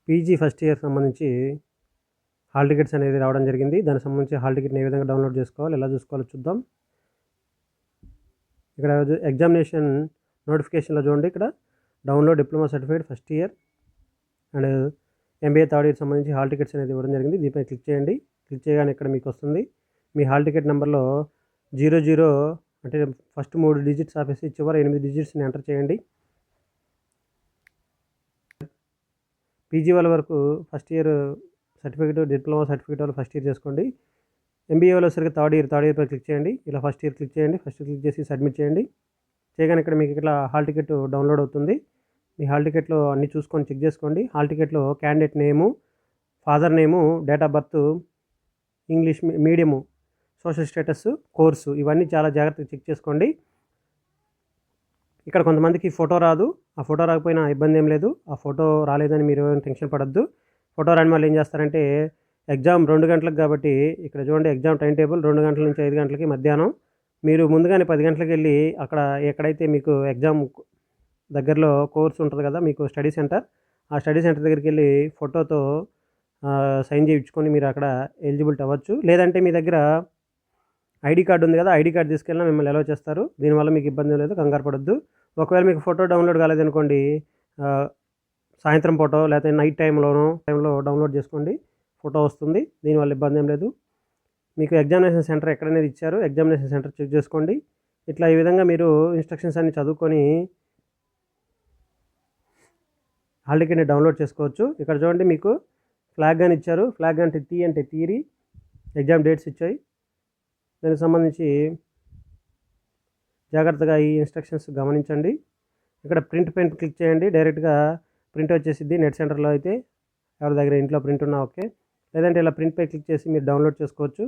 PG first year సంబంధించి hall tickets అనేది రావడం జరిగింది. దానికి సంబంధించి హాల్ టికెట్‌ని ఏ విధంగా డౌన్లోడ్ చేసుకోవాలి, ఎలా చూసుకోవాలో చూద్దాం. ఇక్కడ ఎగ్జామినేషన్ నోటిఫికేషన్‌లో చూడండి, ఇక్కడ download diploma certificate first year and MBA third year సంబంధించి హాల్ టికెట్స్ అనేది ఇవ్వడం జరిగింది. దీనిపై క్లిక్ చేయండి. క్లిక్ చేయగానే ఇక్కడ మీకు వస్తుంది. మీ హాల్ టికెట్ నెంబర్లో 00 అంటే ఫస్ట్ 3 డిజిట్స్ ఆపేసి చివరి 8 డిజిట్స్ని ఎంటర్ చేయండి. పీజీ వాళ్ళ వరకు first year certificate, diploma certificate వాళ్ళు ఫస్ట్ ఇయర్ చేసుకోండి. ఎంబీఏ వాళ్ళు వచ్చేసరికి థర్డ్ ఇయర్ పై క్లిక్ చేయండి. ఇలా ఫస్ట్ ఇయర్ క్లిక్ చేయండి. ఫస్ట్ క్లిక్ చేసి సబ్మిట్ చేయండి. చేయగానే ఇక్కడ మీకు ఇట్లా హాల్ టికెట్ డౌన్లోడ్ అవుతుంది. మీ హాల్ టికెట్లో అన్నీ చూసుకొని చెక్ చేసుకోండి. హాల్ టికెట్లో candidate name, father name, date of birth, English medium, social status, course ఇవన్నీ చాలా జాగ్రత్తగా చెక్ చేసుకోండి. ఇక్కడ కొంతమందికి ఫోటో రాదు. ఆ ఫోటో రాకపోయినా ఇబ్బంది ఏం లేదు. ఆ ఫోటో రాలేదని మీరు టెన్షన్ పడద్దు. ఫోటో రాని వాళ్ళు ఏం చేస్తారంటే ఎగ్జామ్ 2 గంటలకు కాబట్టి ఇక్కడ చూడండి, ఎగ్జామ్ టైం టేబుల్ 2 గంటల నుంచి 5 గంటలకి మధ్యాహ్నం. మీరు ముందుగానే 10 గంటలకు వెళ్ళి అక్కడ ఎక్కడైతే మీకు ఎగ్జామ్ దగ్గరలో కోర్స్ ఉంటుంది కదా, మీకు స్టడీ సెంటర్, ఆ స్టడీ సెంటర్ దగ్గరికి వెళ్ళి ఫోటోతో సైన్ చేయించుకొని మీరు అక్కడ ఎలిజిబిలిటీ అవ్వచ్చు. లేదంటే మీ దగ్గర ఐడి కార్డు ఉంది కదా, ఐడి కార్డు తీసుకెళ్ళినా మిమ్మల్ని అలౌ చేస్తారు. దీనివల్ల మీకు ఇబ్బంది లేదు, కంగారు పడొద్దు. ఒకవేళ మీకు ఫోటో డౌన్లోడ్ కాలేదనుకోండి, సాయంత్రం ఫోటో లేకపోతే నైట్ టైంలో డౌన్లోడ్ చేసుకోండి, ఫోటో వస్తుంది. దీనివల్ల ఇబ్బంది ఏం లేదు. మీకు ఎగ్జామినేషన్ సెంటర్ ఎక్కడనేది ఇచ్చారు, ఎగ్జామినేషన్ సెంటర్ చెక్ చేసుకోండి. ఇట్లా ఈ విధంగా మీరు ఇన్స్ట్రక్షన్స్ అన్ని చదువుకొని హాల్ టికెట్ని డౌన్లోడ్ చేసుకోవచ్చు. ఇక్కడ చూడండి, మీకు ఫ్లాగ్ అని ఇచ్చారు. ఫ్లాగ్ అంటే అంటే థియరీ, ఎగ్జామ్ డేట్స్ ఇచ్చాయి. దానికి సంబంధించి జాగ్రత్తగా ఈ ఇన్స్ట్రక్షన్స్ గమనించండి. ఇక్కడ ప్రింట్ క్లిక్ చేయండి. డైరెక్ట్గా ప్రింట్ వచ్చేసిద్ది. నెట్ సెంటర్లో అయితే ఎవరి దగ్గర ఇంట్లో ప్రింట్ ఉన్నా ఓకే, లేదంటే ఇలా ప్రింట్పై క్లిక్ చేసి మీరు డౌన్లోడ్ చేసుకోవచ్చు.